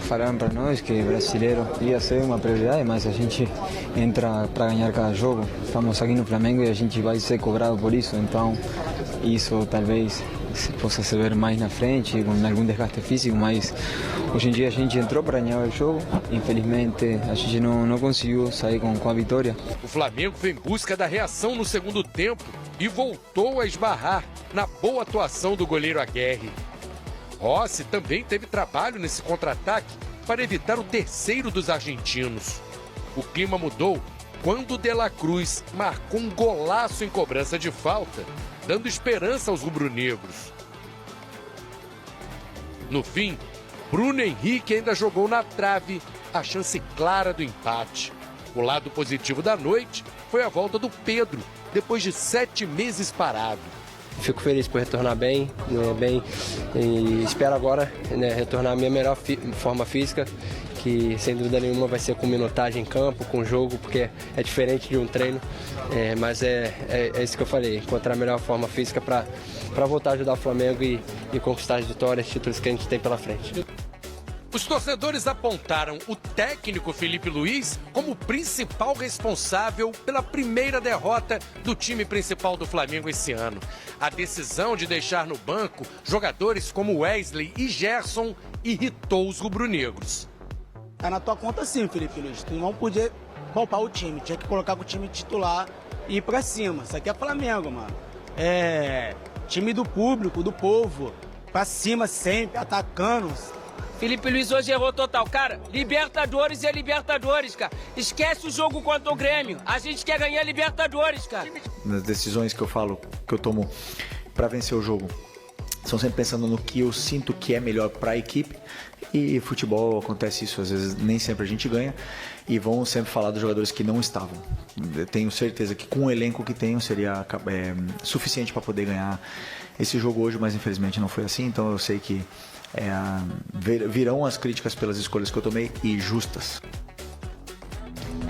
Falaram para nós que brasileiro ia ser uma prioridade, mas a gente entra para ganhar cada jogo. Estamos aqui no Flamengo e a gente vai ser cobrado por isso, então isso talvez possa se ver mais na frente, com algum desgaste físico, mas hoje em dia a gente entrou para ganhar o jogo. Infelizmente a gente não conseguiu sair com a vitória. O Flamengo foi em busca da reação no segundo tempo e voltou a esbarrar na boa atuação do goleiro Aguerre. Rossi também teve trabalho nesse contra-ataque para evitar o terceiro dos argentinos. O clima mudou quando De La Cruz marcou um golaço em cobrança de falta, dando esperança aos rubro-negros. No fim, Bruno Henrique ainda jogou na trave a chance clara do empate. O lado positivo da noite foi a volta do Pedro, depois de 7 meses parado. Fico feliz por retornar bem, e espero agora retornar à minha melhor forma física, que sem dúvida nenhuma vai ser com minutagem em campo, com jogo, porque é diferente de um treino, mas é isso que eu falei, encontrar a melhor forma física para voltar a ajudar o Flamengo e conquistar as vitórias, títulos que a gente tem pela frente. Os torcedores apontaram o técnico Felipe Luiz como o principal responsável pela primeira derrota do time principal do Flamengo esse ano. A decisão de deixar no banco jogadores como Wesley e Gerson irritou os rubro-negros. Tá na tua conta sim, Felipe Luiz. Tu não podia poupar o time, tinha que colocar com o time titular e ir pra cima. Isso aqui é Flamengo, mano. É time do público, do povo, pra cima sempre, atacando. Felipe Luiz hoje errou total. Cara, Libertadores é Libertadores, cara. Esquece o jogo contra o Grêmio. A gente quer ganhar Libertadores, cara. Nas decisões que eu falo, que eu tomo para vencer o jogo, são sempre pensando no que eu sinto que é melhor para a equipe. E futebol acontece isso, às vezes nem sempre a gente ganha. E vão sempre falar dos jogadores que não estavam. Eu tenho certeza que com o elenco que tenho seria suficiente para poder ganhar esse jogo hoje, mas infelizmente não foi assim. Então eu sei que virão as críticas pelas escolhas que eu tomei, e justas.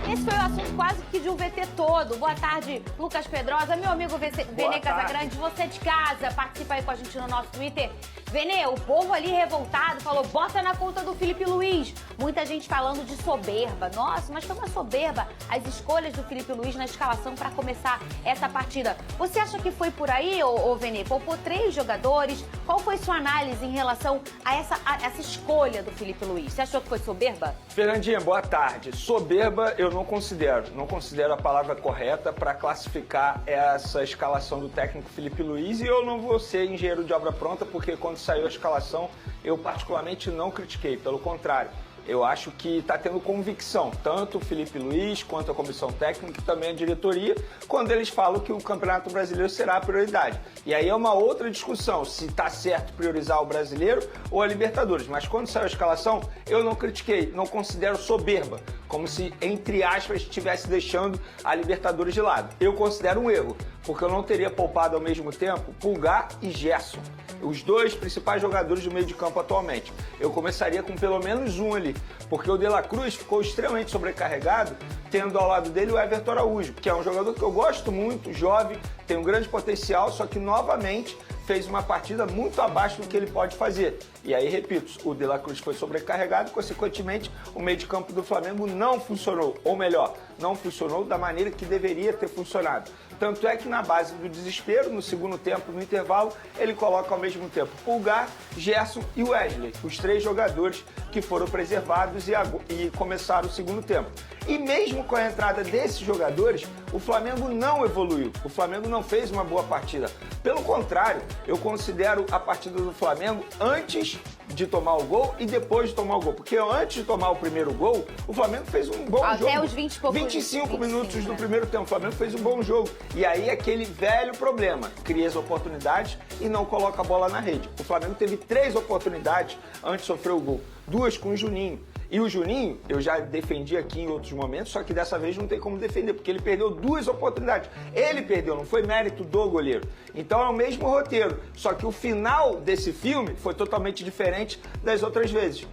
Esse foi o assunto quase que de um VT todo. Boa tarde, Lucas Pedrosa. Meu amigo Vene Casagrande, você de casa, participa aí com a gente no nosso Twitter. Vene, o povo ali revoltado falou, bota na conta do Felipe Luiz. Muita gente falando de soberba. Nossa, mas foi uma soberba as escolhas do Felipe Luiz na escalação para começar essa partida. Você acha que foi por aí, ô Vene? Poupou 3 jogadores. Qual foi sua análise em relação a essa escolha do Felipe Luiz? Você achou que foi soberba? Fernandinha, boa tarde. Soberba eu não considero. Não considero a palavra correta para classificar essa escalação do técnico Felipe Luiz, e eu não vou ser engenheiro de obra pronta, porque quando saiu a escalação eu particularmente não critiquei, pelo contrário. Eu acho que está tendo convicção, tanto o Felipe Luiz quanto a comissão técnica e também a diretoria, quando eles falam que o Campeonato Brasileiro será a prioridade. E aí é uma outra discussão, se está certo priorizar o Brasileiro ou a Libertadores. Mas quando saiu a escalação, eu não critiquei, não considero soberba, como se, entre aspas, estivesse deixando a Libertadores de lado. Eu considero um erro, porque eu não teria poupado ao mesmo tempo Pulgar e Gerson, os 2 principais jogadores do meio de campo atualmente. Eu começaria com pelo menos um ali, porque o De La Cruz ficou extremamente sobrecarregado, tendo ao lado dele o Everton Araújo, que é um jogador que eu gosto muito, jovem, tem um grande potencial, só que novamente fez uma partida muito abaixo do que ele pode fazer. E aí, repito, o De La Cruz foi sobrecarregado e, consequentemente, o meio de campo do Flamengo não funcionou, ou melhor, não funcionou da maneira que deveria ter funcionado. Tanto é que na base do desespero, no segundo tempo, no intervalo, ele coloca ao mesmo tempo Pulgar, Gerson e Wesley, os 3 jogadores que foram preservados e começaram o segundo tempo. E mesmo com a entrada desses jogadores, o Flamengo não evoluiu, o Flamengo não fez uma boa partida. Pelo contrário, eu considero a partida do Flamengo antes de tomar o gol e depois de tomar o gol. Porque antes de tomar o primeiro gol, o Flamengo fez um bom jogo. Até os 25 minutos do primeiro tempo, o Flamengo fez um bom jogo. E aí aquele velho problema, cria as oportunidades e não coloca a bola na rede. O Flamengo teve 3 oportunidades antes de sofrer o gol. 2 com o Juninho. E o Juninho, eu já defendi aqui em outros momentos, só que dessa vez não tem como defender, porque ele perdeu 2 oportunidades. Ele perdeu, não foi mérito do goleiro. Então é o mesmo roteiro, só que o final desse filme foi totalmente diferente das outras vezes.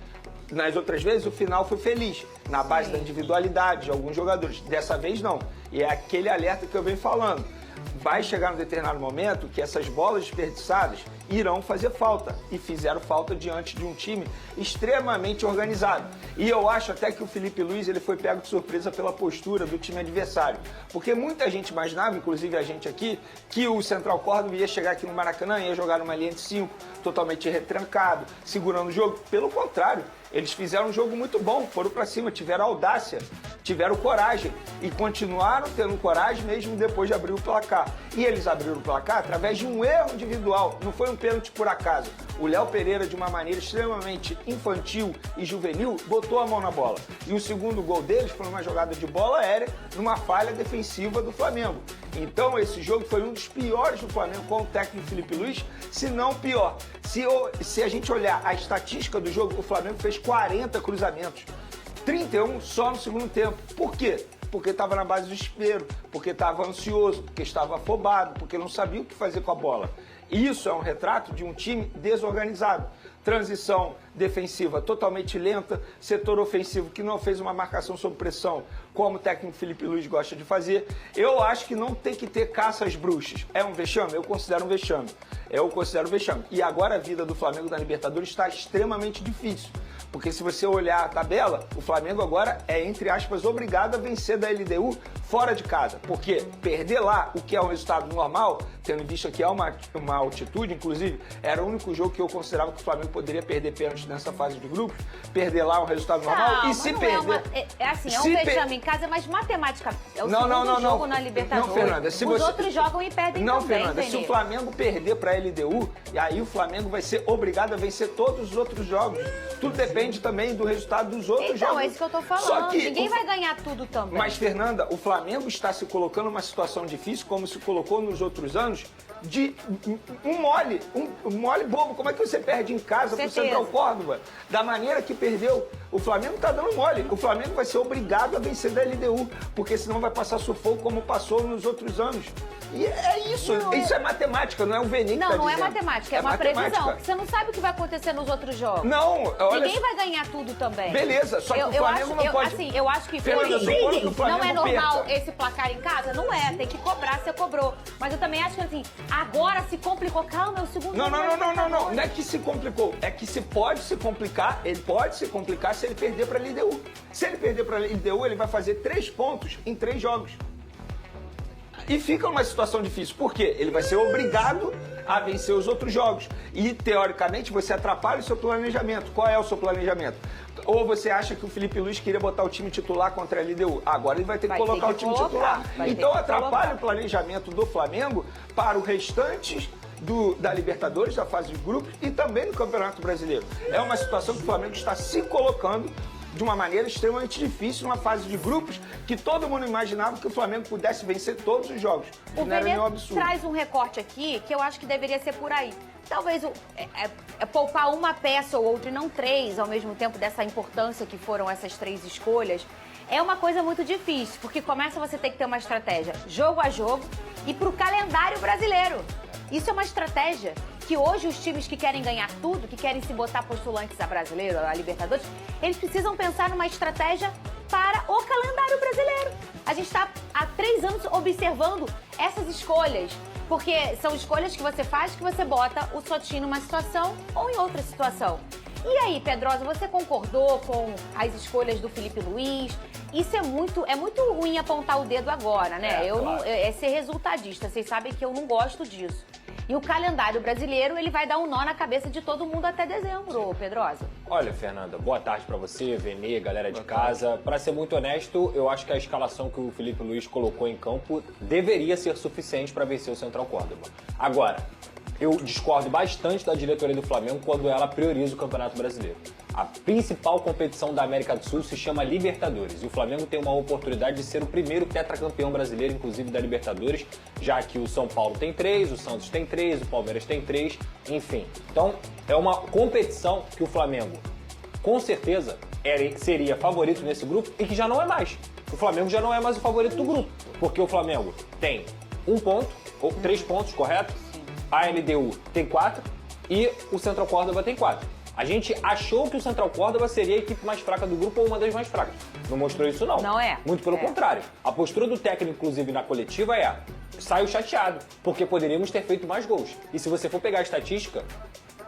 Nas outras vezes o final foi feliz, na base da individualidade de alguns jogadores. Dessa vez não. E é aquele alerta que eu venho falando. vai chegar num determinado momento que essas bolas desperdiçadas irão fazer falta, e fizeram falta diante de um time extremamente organizado. E eu acho até que o Felipe Luiz ele foi pego de surpresa pela postura do time adversário, porque muita gente imaginava, inclusive a gente aqui, que o Central Córdoba ia chegar aqui no Maracanã, ia jogar numa linha de 5, totalmente retrancado, segurando o jogo. Pelo contrário, eles fizeram um jogo muito bom, foram para cima, tiveram audácia, tiveram coragem e continuaram tendo coragem mesmo depois de abrir o placar. E eles abriram o placar através de um erro individual, não foi um pênalti por acaso. O Léo Pereira, de uma maneira extremamente infantil e juvenil, botou a mão na bola. E o segundo gol deles foi uma jogada de bola aérea, numa falha defensiva do Flamengo. Então esse jogo foi um dos piores do Flamengo com o técnico Felipe Luiz, se não pior. Se a gente olhar a estatística do jogo, o Flamengo fez 40 cruzamentos, 31 só no segundo tempo. Por quê? Porque estava na base do desespero, porque estava ansioso, porque estava afobado, porque não sabia o que fazer com a bola. Isso é um retrato de um time desorganizado. Transição defensiva totalmente lenta, setor ofensivo que não fez uma marcação sob pressão, como o técnico Felipe Luiz gosta de fazer. Eu acho que não tem que ter caça às bruxas. É um vexame? Eu considero um vexame. E agora a vida do Flamengo na Libertadores está extremamente difícil. Porque se você olhar a tabela, o Flamengo agora é, entre aspas, obrigado a vencer da LDU fora de casa. Porque perder lá, o que é um resultado normal, tendo visto que é uma altitude, inclusive, era o único jogo que eu considerava que o Flamengo poderia perder pênalti nessa fase de grupos. Perder lá é um resultado normal. Não, e se não perder... é um vexame em casa, mas matemática. É o segundo jogo na Libertadores. Não, Fernanda, Os outros jogam e perdem não, também, Fernanda, se o Flamengo perder para a LDU, e aí o Flamengo vai ser obrigado a vencer todos os outros jogos. Tudo depende também do resultado dos outros jogos. Então, é isso que eu tô falando. Só que ninguém vai ganhar tudo também. Mas, Fernanda, o Flamengo está se colocando numa situação difícil, como se colocou nos outros anos, de um mole bobo. Como é que você perde em casa pro Central Córdoba? Da maneira que perdeu. O Flamengo tá dando mole. O Flamengo vai ser obrigado a vencer da LDU, porque senão vai passar sufoco como passou nos outros anos. E é isso. Isso é matemática, não é o Vene que tá dizendo. Não é matemática, é uma previsão. Você não sabe o que vai acontecer nos outros jogos. Não, olha... Ninguém vai ganhar tudo também. Beleza, só que o Flamengo não pode... Assim, eu acho que Fernanda, não é normal esse placar em casa? Não é, tem que cobrar, você cobrou. Mas eu também acho que assim, agora se complicou. Calma, é o segundo jogo. Não é que se complicou. É que se pode se complicar, ele pode se complicar se ele perder para a LDU. Se ele perder para a LDU, ele vai fazer 3 pontos em 3 jogos. E fica uma situação difícil. Por quê? Ele vai ser obrigado a vencer os outros jogos. E, teoricamente, você atrapalha o seu planejamento. Qual é o seu planejamento? Ou você acha que o Felipe Luiz queria botar o time titular contra a LDU? Agora ele vai ter que colocar o time titular. Então atrapalha o planejamento do Flamengo para o restante da Libertadores, da fase de grupos e também do Campeonato Brasileiro. É uma situação que o Flamengo está se colocando de uma maneira extremamente difícil, numa fase de grupos que todo mundo imaginava que o Flamengo pudesse vencer todos os jogos. O não era nenhum absurdo. Traz um recorte aqui que eu acho que deveria ser por aí. Talvez poupar uma peça ou outra e não 3 ao mesmo tempo dessa importância que foram essas 3 escolhas. É uma coisa muito difícil, porque começa você ter que ter uma estratégia jogo a jogo e para o calendário brasileiro. Isso é uma estratégia que hoje os times que querem ganhar tudo, que querem se botar postulantes a brasileiro, a Libertadores, eles precisam pensar numa estratégia para o calendário brasileiro. A gente está há 3 anos observando essas escolhas, porque são escolhas que você faz que você bota o seu time numa situação ou em outra situação. E aí, Pedrosa, você concordou com as escolhas do Felipe Luiz? Isso é muito ruim apontar o dedo agora, né? É ser resultadista. Vocês sabem que eu não gosto disso. E o calendário brasileiro, ele vai dar um nó na cabeça de todo mundo até dezembro, Pedrosa. Olha, Fernanda, boa tarde pra você, Vene, galera de casa. Pra ser muito honesto, eu acho que a escalação que o Felipe Luiz colocou em campo deveria ser suficiente pra vencer o Central Córdoba. Agora, eu discordo bastante da diretoria do Flamengo quando ela prioriza o Campeonato Brasileiro. A principal competição da América do Sul se chama Libertadores e o Flamengo tem uma oportunidade de ser o primeiro tetracampeão brasileiro, inclusive da Libertadores, já que o São Paulo tem 3, o Santos tem 3, o Palmeiras tem 3, enfim. Então, é uma competição que o Flamengo, com certeza, seria favorito nesse grupo e que já não é mais. O Flamengo já não é mais o favorito do grupo, porque o Flamengo tem 1 ponto, ou 3 pontos, correto? A LDU tem 4 e o Central Córdoba tem 4. A gente achou que o Central Córdoba seria a equipe mais fraca do grupo ou uma das mais fracas. Não mostrou isso, não. Não é. Muito pelo contrário. A postura do técnico, inclusive, na coletiva é: saiu chateado, porque poderíamos ter feito mais gols. E se você for pegar a estatística,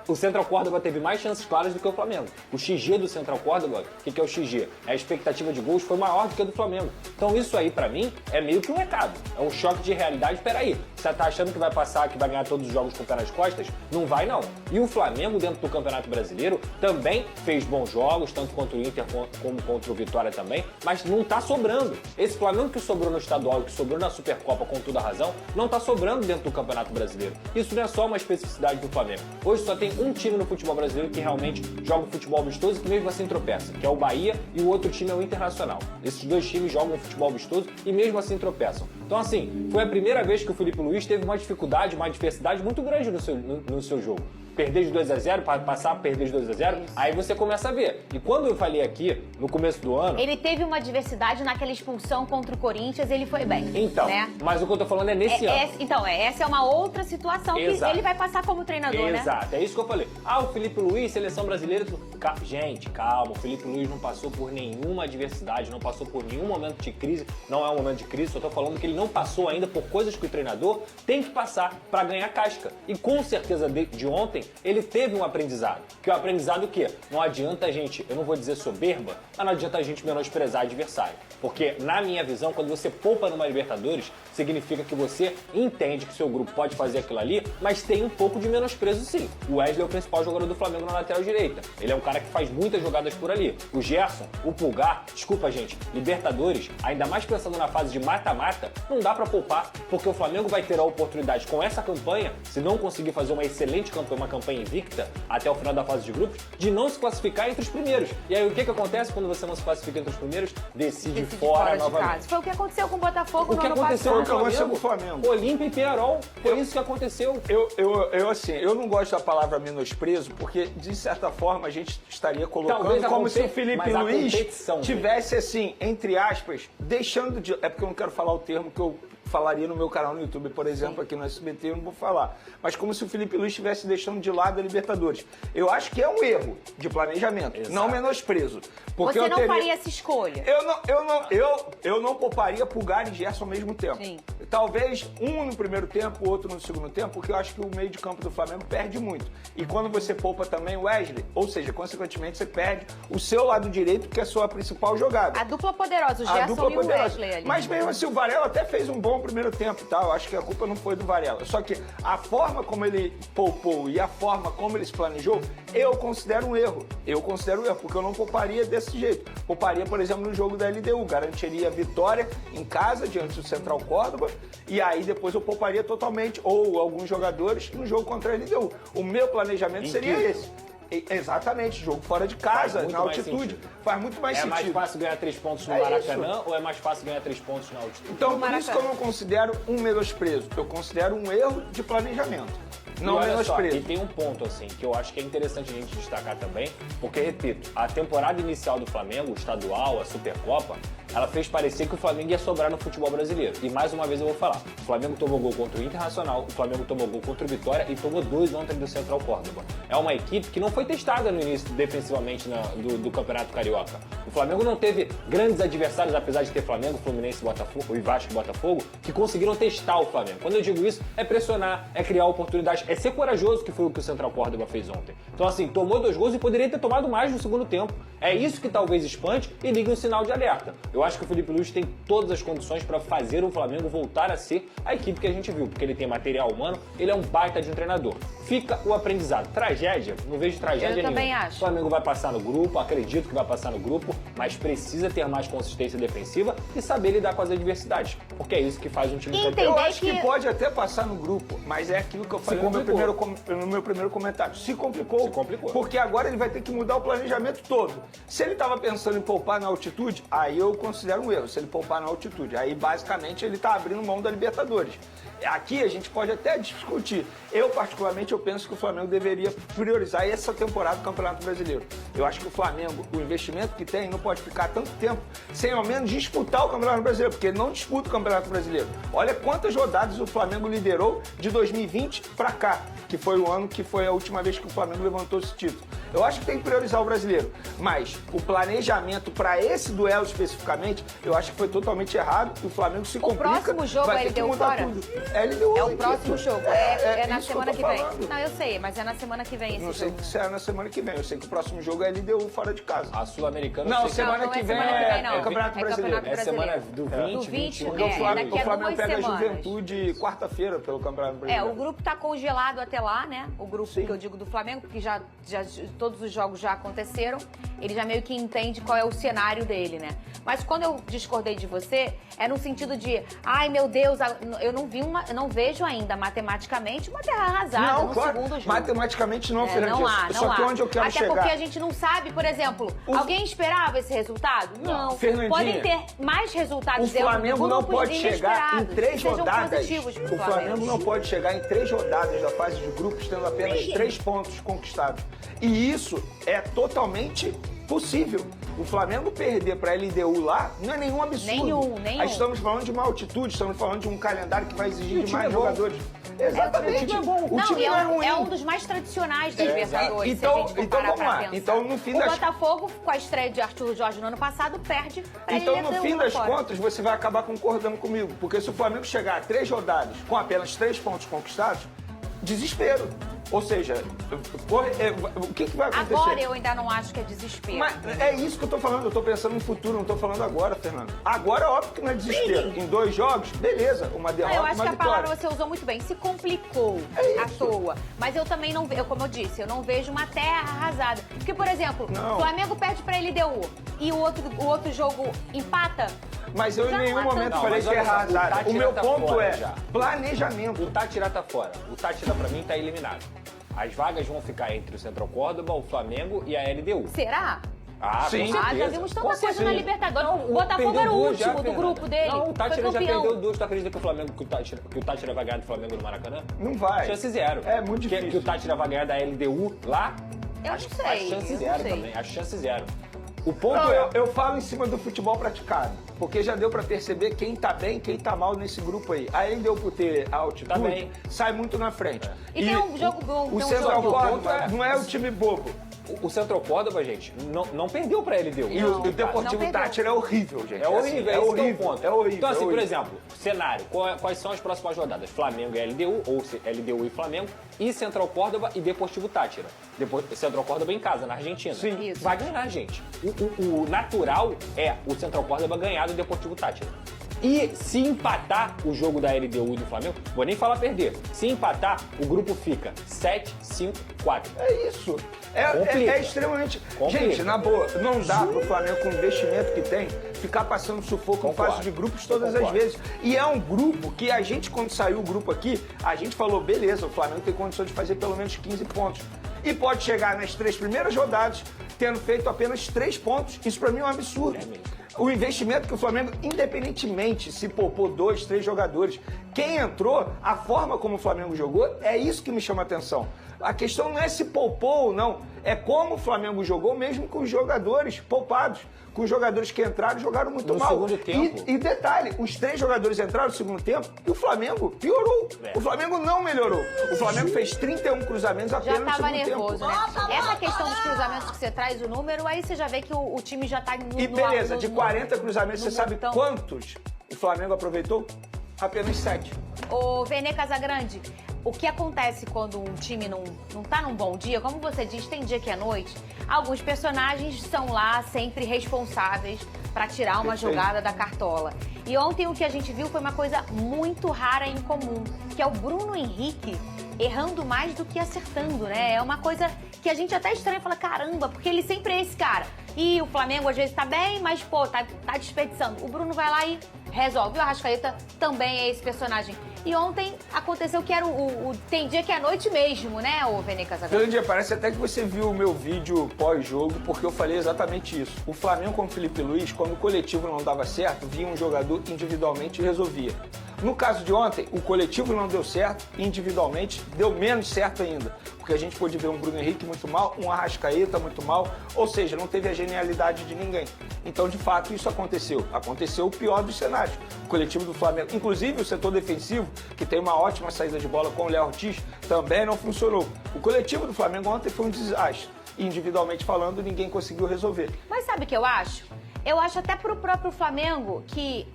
o Central Córdoba teve mais chances claras do que o Flamengo. O XG do Central Córdoba, o que é o XG? A expectativa de gols foi maior do que a do Flamengo. Então isso aí, pra mim, é meio que um recado. É um choque de realidade. Peraí, você tá achando que vai passar, que vai ganhar todos os jogos com o pé nas costas? Não vai, não. E o Flamengo, dentro do Campeonato Brasileiro, também fez bons jogos, tanto contra o Inter como contra o Vitória também, mas não tá sobrando. Esse Flamengo que sobrou no estadual, que sobrou na Supercopa, com toda a razão, não tá sobrando dentro do Campeonato Brasileiro. Isso não é só uma especificidade do Flamengo. Hoje só tem um time no futebol brasileiro que realmente joga um futebol vistoso e que mesmo assim tropeça, que é o Bahia, e o outro time é o Internacional. Esses dois times jogam um futebol vistoso e mesmo assim tropeçam. Então assim, foi a primeira vez que o Felipe Luiz teve uma dificuldade, uma adversidade muito grande no seu jogo. Perder de 2-0, passar a perder de 2-0, aí você começa a ver. E quando eu falei aqui, no começo do ano... Ele teve uma adversidade naquela expulsão contra o Corinthians, ele foi bem. Então, né? Mas o que eu tô falando é nesse ano. Então, essa é uma outra situação que ele vai passar como treinador, né? Exato, é isso que eu falei. Ah, o Felipe Luiz, seleção brasileira... Gente, calma, o Felipe Luiz não passou por nenhuma adversidade, não passou por nenhum momento de crise, não é um momento de crise, só tô falando que ele não passou ainda por coisas que o treinador tem que passar pra ganhar casca. E com certeza de ontem, ele teve um aprendizado. Que é o aprendizado que não adianta a gente, eu não vou dizer soberba, mas não adianta a gente menosprezar adversário. Porque, na minha visão, quando você poupa numa Libertadores, significa que você entende que seu grupo pode fazer aquilo ali, mas tem um pouco de menosprezo sim. O Wesley é o principal jogador do Flamengo na lateral direita. Ele é um cara que faz muitas jogadas por ali. O Gerson, o Pulgar, desculpa gente, Libertadores, ainda mais pensando na fase de mata-mata, não dá pra poupar, porque o Flamengo vai ter a oportunidade com essa campanha, se não conseguir fazer uma excelente campanha, uma campanha invicta, até o final da fase de grupos, de não se classificar entre os primeiros. E aí o que acontece quando você não se classifica entre os primeiros? Decide fora novamente. Foi o que aconteceu com o Botafogo no ano aconteceu passado. com o Flamengo. Olímpia e Peñarol, foi isso que aconteceu. Eu não gosto da palavra menosprezo, porque de certa forma a gente estaria colocando como se o Felipe Luiz tivesse assim, entre aspas, deixando de... É porque eu não quero falar o termo que eu falaria no meu canal no YouTube, por exemplo, aqui no SBT, eu não vou falar. Mas como se o Felipe Luiz estivesse deixando de lado a Libertadores. Eu acho que é um erro de planejamento, Exato. Não menosprezo. Porque você não faria essa escolha? Eu não pouparia Pulgar e Gerson ao mesmo tempo. Sim. Talvez um no primeiro tempo, outro no segundo tempo, porque eu acho que o meio de campo do Flamengo perde muito. E quando você poupa também o Wesley, ou seja, consequentemente você perde o seu lado direito, que é a sua principal jogada. A dupla poderosa, o Gerson e o Wesley ali. Mas mesmo assim, o Varela até fez um bom primeiro tempo, tá? Eu acho que a culpa não foi do Varela. Só que a forma como ele poupou e a forma como ele se planejou, eu considero um erro. Porque eu não pouparia desse jeito. Pouparia, por exemplo, no jogo da LDU. Garantiria a vitória em casa, diante do Central Córdoba, e aí depois eu pouparia totalmente, ou alguns jogadores, no jogo contra a LDU. O meu planejamento seria esse. Exatamente, jogo fora de casa, na altitude. Faz muito mais sentido. É mais fácil ganhar 3 pontos no Maracanã ou é mais fácil ganhar 3 pontos na altitude? Então, por isso que eu não considero um menosprezo. Eu considero um erro de planejamento. Não menosprezo. E tem um ponto, assim, que eu acho que é interessante a gente destacar também, porque, repito, a temporada inicial do Flamengo, o estadual, a Supercopa, ela fez parecer que o Flamengo ia sobrar no futebol brasileiro. E mais uma vez eu vou falar, o Flamengo tomou gol contra o Internacional, o Flamengo tomou gol contra o Vitória e tomou 2 ontem do Central Córdoba. É uma equipe que não foi testada no início defensivamente do Campeonato Carioca. O Flamengo não teve grandes adversários, apesar de ter Flamengo, Fluminense, Botafogo e Vasco e Botafogo, que conseguiram testar o Flamengo. Quando eu digo isso, é pressionar, é criar oportunidades, é ser corajoso, que foi o que o Central Córdoba fez ontem. Então assim, tomou 2 gols e poderia ter tomado mais no segundo tempo. É isso que talvez espante e ligue um sinal de alerta. Eu acho que o Felipe Luiz tem todas as condições para fazer o Flamengo voltar a ser a equipe que a gente viu, porque ele tem material humano, ele é um baita de um treinador. Fica o aprendizado. Tragédia, não vejo tragédia nenhuma. Eu também acho. O Flamengo vai passar no grupo, acredito que vai passar no grupo, mas precisa ter mais consistência defensiva e saber lidar com as adversidades, porque é isso que faz um time campeão. Eu acho que pode até passar no grupo, mas é aquilo que eu falei no meu primeiro comentário. Se complicou, porque agora ele vai ter que mudar o planejamento todo. Se ele estava pensando em poupar na altitude, aí eu considero um erro, se ele poupar na altitude. Aí, basicamente, ele está abrindo mão da Libertadores. Aqui a gente pode até discutir. Eu, particularmente, eu penso que o Flamengo deveria priorizar essa temporada do Campeonato Brasileiro. Eu acho que o Flamengo, o investimento que tem, não pode ficar tanto tempo sem ao menos disputar o Campeonato Brasileiro, porque ele não disputa o Campeonato Brasileiro. Olha quantas rodadas o Flamengo liderou de 2020 para cá, que foi o ano que foi a última vez que o Flamengo levantou esse título. Eu acho que tem que priorizar o brasileiro. Mas o planejamento para esse duelo especificamente, eu acho que foi totalmente errado. E o Flamengo se complica. O próximo jogo vai ele ter que deu mudar fora? tudo. Ele deu É o próximo jogo. É na isso que eu semana tô que vem. falando. Não, eu sei, mas é na semana que vem esse Não sei jogo. se é na semana que vem. Eu sei que o próximo jogo é LDU fora de casa. A Sul-Americana... Não, eu sei semana Não, que é vem semana que vem, é não. Campeonato É Brasileiro. Campeonato É semana Brasileiro. do 20, Do 20, 21. Porque o Flamengo, daqui a o Flamengo 2 pega a semanas. Juventude quarta-feira pelo Campeonato Brasileiro. O grupo tá congelado até lá, né? O grupo Sim. que eu digo do Flamengo, porque já todos os jogos já aconteceram. Ele já meio que entende qual é o cenário dele, né? Mas quando eu discordei de você, é no sentido de, ai meu Deus, eu não vejo ainda matematicamente uma terra arrasada no segundo jogo. Matematicamente não, Fernandinho. Não há. Só que onde eu quero Até chegar... porque a gente não sabe, por exemplo, alguém esperava esse resultado? Não. Fernandinha, Podem ter mais resultados o Flamengo não pode chegar em 3 sejam rodadas. positivos pro O Flamengo não pode chegar em 3 rodadas da fase de grupos tendo apenas 3 pontos conquistados. E isso é totalmente possível. O Flamengo perder para a LDU lá não é nenhum absurdo. Nenhum. Aí estamos falando de uma altitude, estamos falando de um calendário que vai exigir de mais jogadores. Exatamente. O time não é ruim. É um dos mais tradicionais da Libertadores, Então, se a gente comparar vamos lá. pra pensar. Então, no fim o das... Botafogo, com a estreia de Arthur Jorge no ano passado, perde pra Então, ele no fim das contas, você vai acabar concordando comigo. Porque se o Flamengo chegar a 3 rodadas com apenas 3 pontos conquistados, desespero. Ou seja, o que vai acontecer? Agora eu ainda não acho que é desespero. Mas é isso que eu tô falando, eu tô pensando no futuro, não tô falando agora, Fernando. Agora, óbvio que não é desespero. Em 2 jogos, beleza, uma derrota, eu acho uma que a vitória. palavra você usou muito bem, se complicou à toa. Mas eu também não vejo, como eu disse, eu não vejo uma terra arrasada. Porque, por exemplo, o Flamengo perde pra LDU e o outro jogo empata. Mas eu em Já nenhum não é momento tanto. falei que é arrasado. O meu ponto é planejamento. O Táchira tá fora. O Táchira, pra mim, tá eliminado. As vagas vão ficar entre o Central Córdoba, o Flamengo e a LDU. Será? Ah, Sim. com certeza. Já vimos tanta Com coisa certeza. na Libertadores. Não, O Botafogo perdeu era o duas último já, do Fernanda. grupo dele. Não, o Táchira foi já campeão. perdeu 2. Tu acredita que o Táchira vai ganhar do Flamengo no Maracanã? Não vai. Chance zero. É muito difícil. Que o Táchira vai ganhar da LDU lá? Eu não sei. A chance eu zero não sei. também. A chance zero. O ponto Não, é... eu falo em cima do futebol praticado, porque já deu pra perceber quem tá bem e quem tá mal nesse grupo aí. Aí deu por ter a altitude, Tá bem. sai muito na frente. E tem um jogo bom. O tem um Central jogo Córdoba não é o time bobo. O Central Córdoba, gente, não perdeu pra LDU. E o Deportivo perdeu. Táchira é horrível, gente. É horrível, é esse que é o horrível. ponto. É horrível. Então, assim, é por horrível. exemplo, cenário, quais são as próximas rodadas? Flamengo e LDU, ou LDU e Flamengo, e Central Córdoba e Deportivo Táchira. Central Córdoba em casa, na Argentina. Sim. Isso. Vai ganhar, gente. O natural é o Central Córdoba ganhar do Deportivo Táchira. E se empatar o jogo da LDU e do Flamengo, vou nem falar perder. Se empatar, o grupo fica 7, 5, 4. É isso. Complica. É extremamente... Complica. Gente, na boa, não dá pro Flamengo, com o investimento que tem, ficar passando sufoco em Concordo. fase de grupos todas Eu as concordo. vezes. E é um grupo que a gente, quando saiu o grupo aqui, a gente falou, beleza, o Flamengo tem condição de fazer pelo menos 15 pontos. E pode chegar nas 3 primeiras rodadas, tendo feito apenas 3 pontos. Isso pra mim é um absurdo. O investimento que o Flamengo, independentemente se poupou 2, 3 jogadores, quem entrou, a forma como o Flamengo jogou, é isso que me chama a atenção. A questão não é se poupou ou não, é como o Flamengo jogou mesmo com os jogadores poupados. Com os jogadores que entraram, jogaram muito No mal. segundo tempo. E detalhe, os 3 jogadores entraram no segundo tempo e o Flamengo piorou. O Flamengo não melhorou. O Flamengo fez 31 cruzamentos Já apenas no tava segundo nervoso, tempo. né? Essa questão dos cruzamentos que você traz, o número, aí você já vê que o time já tá no... E beleza, de 40 cruzamentos, no você sabe montão. quantos o Flamengo aproveitou? Apenas 7. Ô, Vene Casagrande, o que acontece quando um time não tá num bom dia? Como você diz, tem dia que é noite. Alguns personagens são lá sempre responsáveis para tirar uma Perfeito. jogada da cartola. E ontem o que a gente viu foi uma coisa muito rara e incomum, que é o Bruno Henrique errando mais do que acertando, né? É uma coisa que a gente até estranha, fala, caramba, porque ele sempre é esse cara. E o Flamengo às vezes tá bem, mas, pô, tá desperdiçando. O Bruno vai lá e resolve. O Arrascaeta também é esse personagem. E ontem aconteceu que era tem dia que é noite mesmo, né, o Vene Casagrande? Fernandinha, parece até que você viu o meu vídeo pós-jogo, porque eu falei exatamente isso. O Flamengo com o Felipe Luiz, quando o coletivo não dava certo, vinha um jogador individualmente e resolvia. No caso de ontem, o coletivo não deu certo, individualmente deu menos certo ainda. Porque a gente pôde ver um Bruno Henrique muito mal, um Arrascaeta muito mal, ou seja, não teve a genialidade de ninguém. Então, de fato, isso aconteceu. Aconteceu o pior dos cenários. O coletivo do Flamengo, inclusive o setor defensivo, que tem uma ótima saída de bola com o Léo Ortiz, também não funcionou. O coletivo do Flamengo ontem foi um desastre. individualmente falando, ninguém conseguiu resolver. Mas sabe o que eu acho? Eu acho até pro próprio Flamengo que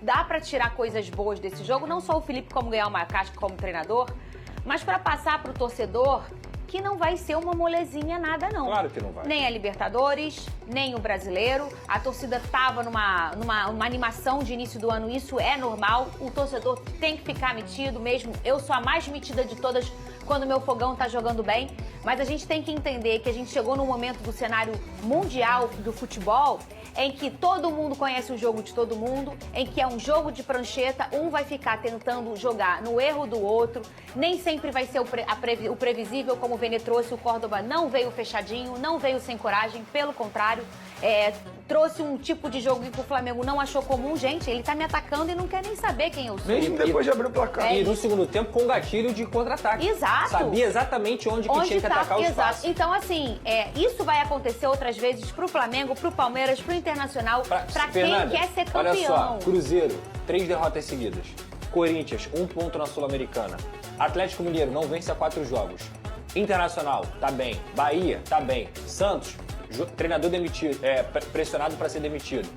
dá pra tirar coisas boas desse jogo, não só o Felipe como ganhar uma casca como treinador, mas pra passar pro torcedor que não vai ser uma molezinha nada, não. Claro que não vai. Nem a Libertadores, nem o Brasileiro. A torcida tava numa animação de início do ano, isso é normal. O torcedor tem que ficar metido mesmo. Eu sou a mais metida de todas quando meu fogão tá jogando bem. Mas a gente tem que entender que a gente chegou num momento do cenário mundial do futebol em que todo mundo conhece o jogo de todo mundo, em que é um jogo de prancheta, um vai ficar tentando jogar no erro do outro, nem sempre vai ser o previsível, como o Vene trouxe, o Córdoba não veio fechadinho, não veio sem coragem, pelo contrário, trouxe um tipo de jogo que o Flamengo não achou comum. Gente, ele tá me atacando e não quer nem saber quem eu sou. Mesmo depois de abrir o placar. E no segundo tempo com gatilho de contra-ataque. Exato. Sabia exatamente onde que tinha que atacar o espaço. Então, assim, isso vai acontecer outras vezes pro Flamengo, pro Palmeiras, pro Internacional, pra quem quer ser campeão. Olha só, Cruzeiro, 3 derrotas seguidas. Corinthians, 1 ponto na Sul-Americana. Atlético Mineiro não vence há 4 jogos. Internacional, tá bem. Bahia, tá bem. Santos, treinador demitido, pressionado para ser demitido.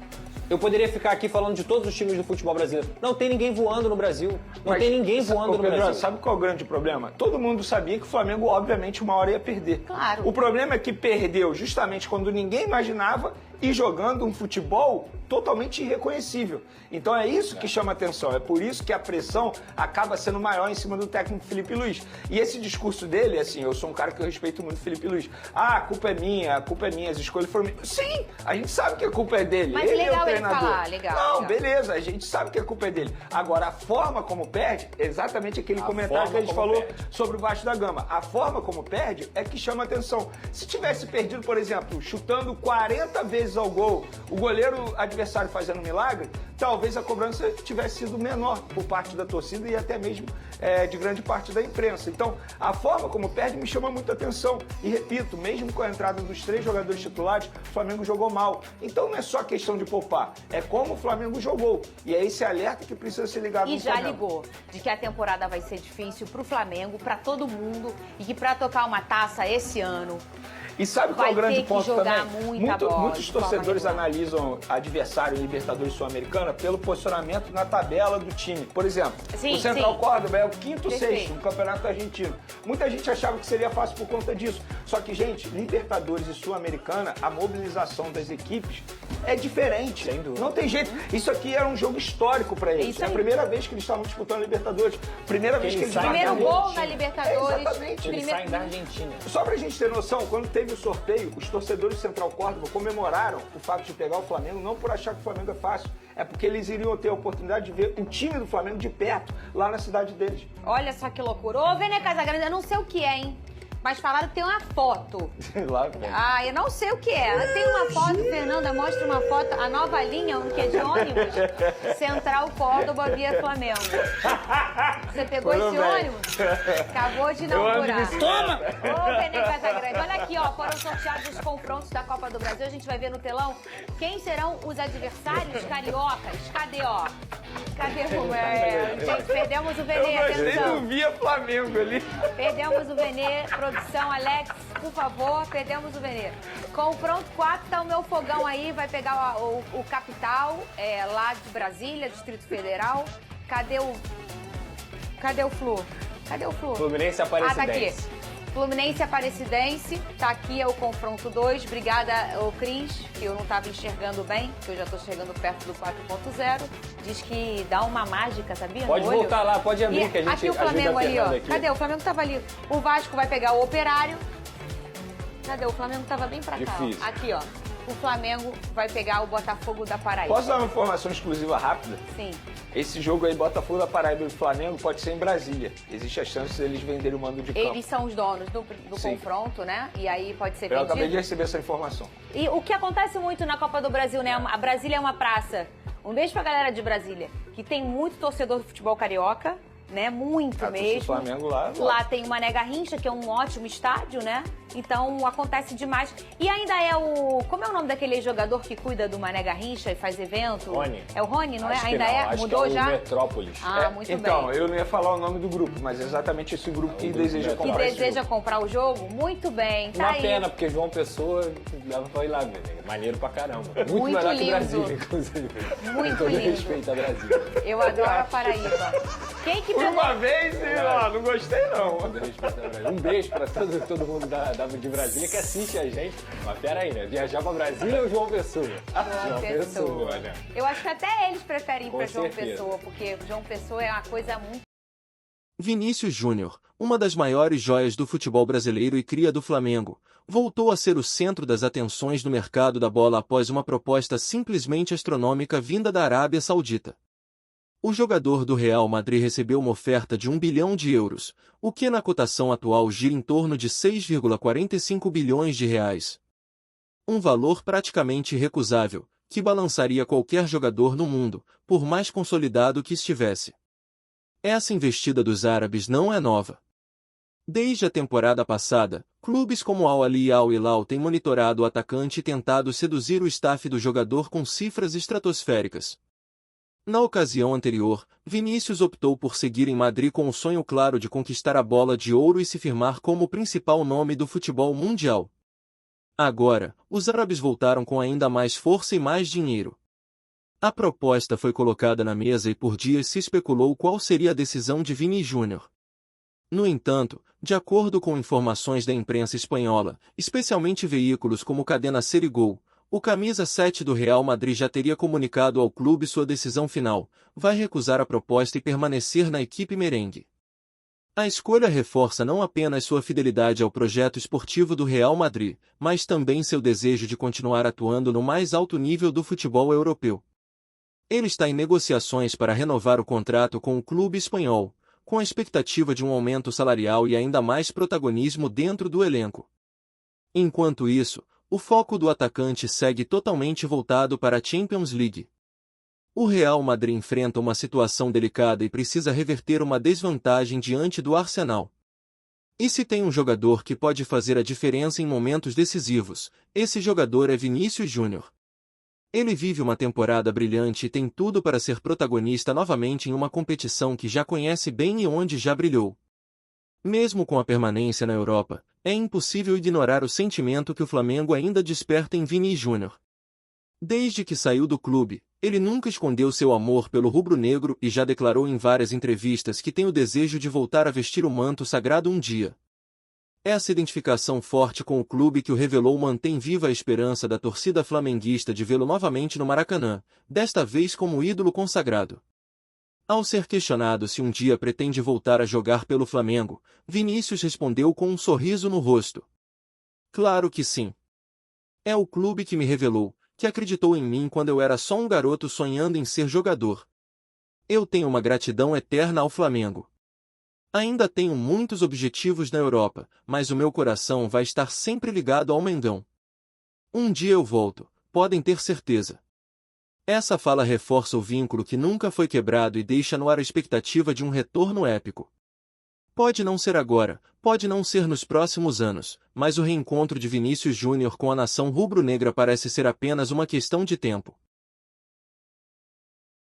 Eu poderia ficar aqui falando de todos os times do futebol brasileiro. Não tem ninguém voando no Brasil. Não tem ninguém voando no Brasil. Sabe qual é o grande problema? Todo mundo sabia que o Flamengo, obviamente, uma hora ia perder. Claro. O problema é que perdeu justamente quando ninguém imaginava e jogando um futebol totalmente irreconhecível. Então é isso que chama atenção. É por isso que a pressão acaba sendo maior em cima do técnico Felipe Luiz. E esse discurso dele, assim, eu sou um cara que eu respeito muito o Felipe Luiz. Ah, a culpa é minha, as escolhas foram minhas. Sim, a gente sabe que a culpa é dele. Mas ele legal é o treinador. Ele falar, legal. Não, beleza, a gente sabe que a culpa é dele. Agora, a forma como perde, é exatamente aquele comentário que a gente falou sobre o Vasco da Gama. A forma como perde é que chama atenção. Se tivesse perdido, por exemplo, chutando 40 vezes ao gol, o goleiro adversário fazendo um milagre, talvez a cobrança tivesse sido menor por parte da torcida e até mesmo de grande parte da imprensa. Então, a forma como perde me chama muita atenção. E repito, mesmo com a entrada dos 3 jogadores titulares, o Flamengo jogou mal. Então não é só questão de poupar, é como o Flamengo jogou. E é esse alerta que precisa ser ligado no Flamengo. E já ligou de que a temporada vai ser difícil pro Flamengo, pra todo mundo, e que pra tocar uma taça esse ano... E sabe qual é o grande ponto também? Muitos torcedores analisam adversário em Libertadores Sul-Americana pelo posicionamento na tabela do time. Por exemplo, o Central Córdoba é o 5º ou 6º no Campeonato Argentino. Muita gente achava que seria fácil por conta disso. Só que, gente, Libertadores e Sul-Americana, a mobilização das equipes é diferente. Sem dúvida. Não tem jeito. Isso aqui era um jogo histórico para eles. É a primeira vez que eles estavam disputando a Libertadores. Primeira vez que eles Primeiro gol na Libertadores. Exatamente. Eles saem da Argentina. Só pra gente ter noção, quando teve o sorteio, os torcedores do Central Córdoba comemoraram o fato de pegar o Flamengo, não por achar que o Flamengo é fácil, é porque eles iriam ter a oportunidade de ver o time do Flamengo de perto, lá na cidade deles. Olha só que loucura. Ô, Vene Casagrande, eu não sei o que é, hein? Mas falaram que tem uma foto. Lá vem. Ah, eu não sei o que é. Tem uma foto, Fernanda, mostra uma foto, a nova linha, que é de ônibus, Central Córdoba via Flamengo. Você pegou esse ônibus? Acabou de inaugurar. Toma! Ô, Vene Casagrande, olha aqui, ó, foram sorteados os confrontos da Copa do Brasil. A gente vai ver no telão quem serão os adversários cariocas. Cadê, ó? Cadê o... gente, perdemos o Vene, atenção. Eu não via Flamengo ali. Perdemos o Vene, produção, Alex, por favor, perdemos o Vene. Confronto 4, tá o meu fogão aí, vai pegar o Capital, lá de Brasília, Distrito Federal. Cadê o Flu? Cadê o Flu? Fluminense Aparecidense. Ah, tá aqui. Fluminense Aparecidense, tá aqui é o confronto 2. Obrigada, ô Cris, que eu não tava enxergando bem, que eu já tô chegando perto do 4.0. Diz que dá uma mágica, sabia? Pode voltar lá, pode abrir, que a gente aqui o Flamengo ali, ó. Aqui. Cadê? O Flamengo tava ali. O Vasco vai pegar o Operário. Cadê? O Flamengo tava bem pra cá, ó. Aqui, ó. O Flamengo vai pegar o Botafogo da Paraíba. Posso dar uma informação exclusiva rápida? Sim. Esse jogo aí, Botafogo da Paraíba e Flamengo, pode ser em Brasília. Existe a chance de eles venderem o mando de campo. Eles são os donos do confronto, né? E aí pode ser vendido. Eu acabei de receber essa informação. E o que acontece muito na Copa do Brasil, né? A Brasília é uma praça. Um beijo pra galera de Brasília, que tem muito torcedor do futebol carioca, né? Muito mesmo. O Flamengo lá. Lá tem o Mané Garrincha, que é um ótimo estádio, né? Então acontece demais. E ainda é o... Como é o nome daquele jogador que cuida do Mané Garrincha e faz evento? Rony. É o Rony, não é? Acho que Ainda não, é? acho Mudou que é o já? Metrópolis. Ah, muito então, bem. eu não ia falar o nome do grupo, mas é exatamente esse grupo que deseja Que comprar esse deseja jogo. comprar o jogo? Muito bem, tá Uma aí. pena, porque João Pessoa dava pra ir lá, velho. Maneiro pra caramba. Muito melhor lindo. que Brasília, inclusive. Muito Com todo lindo. respeito a Brasília. Eu adoro a Paraíba. Quem que Por uma vez, ó, não gostei não. Todo respeito a Brasília. Um beijo pra todo mundo de Brasília que assiste a gente. Mas pera aí, né? Viajar pra Brasília ou João Pessoa? João Pessoa. né? Eu acho que até eles preferem ir Com pra João certeza. Pessoa, porque João Pessoa é uma coisa muito... Vinícius Júnior, uma das maiores joias do futebol brasileiro e cria do Flamengo, voltou a ser o centro das atenções no mercado da bola após uma proposta simplesmente astronômica vinda da Arábia Saudita. O jogador do Real Madrid recebeu uma oferta de 1 bilhão de euros, o que na cotação atual gira em torno de 6,45 bilhões de reais. Um valor praticamente irrecusável, que balançaria qualquer jogador no mundo, por mais consolidado que estivesse. Essa investida dos árabes não é nova. Desde a temporada passada, clubes como Al Ahly e Al Hilal têm monitorado o atacante e tentado seduzir o staff do jogador com cifras estratosféricas. Na ocasião anterior, Vinícius optou por seguir em Madrid com o sonho claro de conquistar a bola de ouro e se firmar como o principal nome do futebol mundial. Agora, os árabes voltaram com ainda mais força e mais dinheiro. A proposta foi colocada na mesa e por dias se especulou qual seria a decisão de Vini Júnior. No entanto, de acordo com informações da imprensa espanhola, especialmente veículos como Cadena Ser e Gol, o camisa 7 do Real Madrid já teria comunicado ao clube sua decisão final, vai recusar a proposta e permanecer na equipe merengue. A escolha reforça não apenas sua fidelidade ao projeto esportivo do Real Madrid, mas também seu desejo de continuar atuando no mais alto nível do futebol europeu. Ele está em negociações para renovar o contrato com o clube espanhol, com a expectativa de um aumento salarial e ainda mais protagonismo dentro do elenco. Enquanto isso, o foco do atacante segue totalmente voltado para a Champions League. O Real Madrid enfrenta uma situação delicada e precisa reverter uma desvantagem diante do Arsenal. E se tem um jogador que pode fazer a diferença em momentos decisivos, esse jogador é Vinícius Júnior. Ele vive uma temporada brilhante e tem tudo para ser protagonista novamente em uma competição que já conhece bem e onde já brilhou. Mesmo com a permanência na Europa, é impossível ignorar o sentimento que o Flamengo ainda desperta em Vini Júnior. Desde que saiu do clube, ele nunca escondeu seu amor pelo rubro-negro e já declarou em várias entrevistas que tem o desejo de voltar a vestir o manto sagrado um dia. Essa identificação forte com o clube que o revelou mantém viva a esperança da torcida flamenguista de vê-lo novamente no Maracanã, desta vez como ídolo consagrado. Ao ser questionado se um dia pretende voltar a jogar pelo Flamengo, Vinícius respondeu com um sorriso no rosto. Claro que sim. É o clube que me revelou, que acreditou em mim quando eu era só um garoto sonhando em ser jogador. Eu tenho uma gratidão eterna ao Flamengo. Ainda tenho muitos objetivos na Europa, mas o meu coração vai estar sempre ligado ao Mengão. Um dia eu volto, podem ter certeza. Essa fala reforça o vínculo que nunca foi quebrado e deixa no ar a expectativa de um retorno épico. Pode não ser agora, pode não ser nos próximos anos, mas o reencontro de Vinícius Júnior com a nação rubro-negra parece ser apenas uma questão de tempo.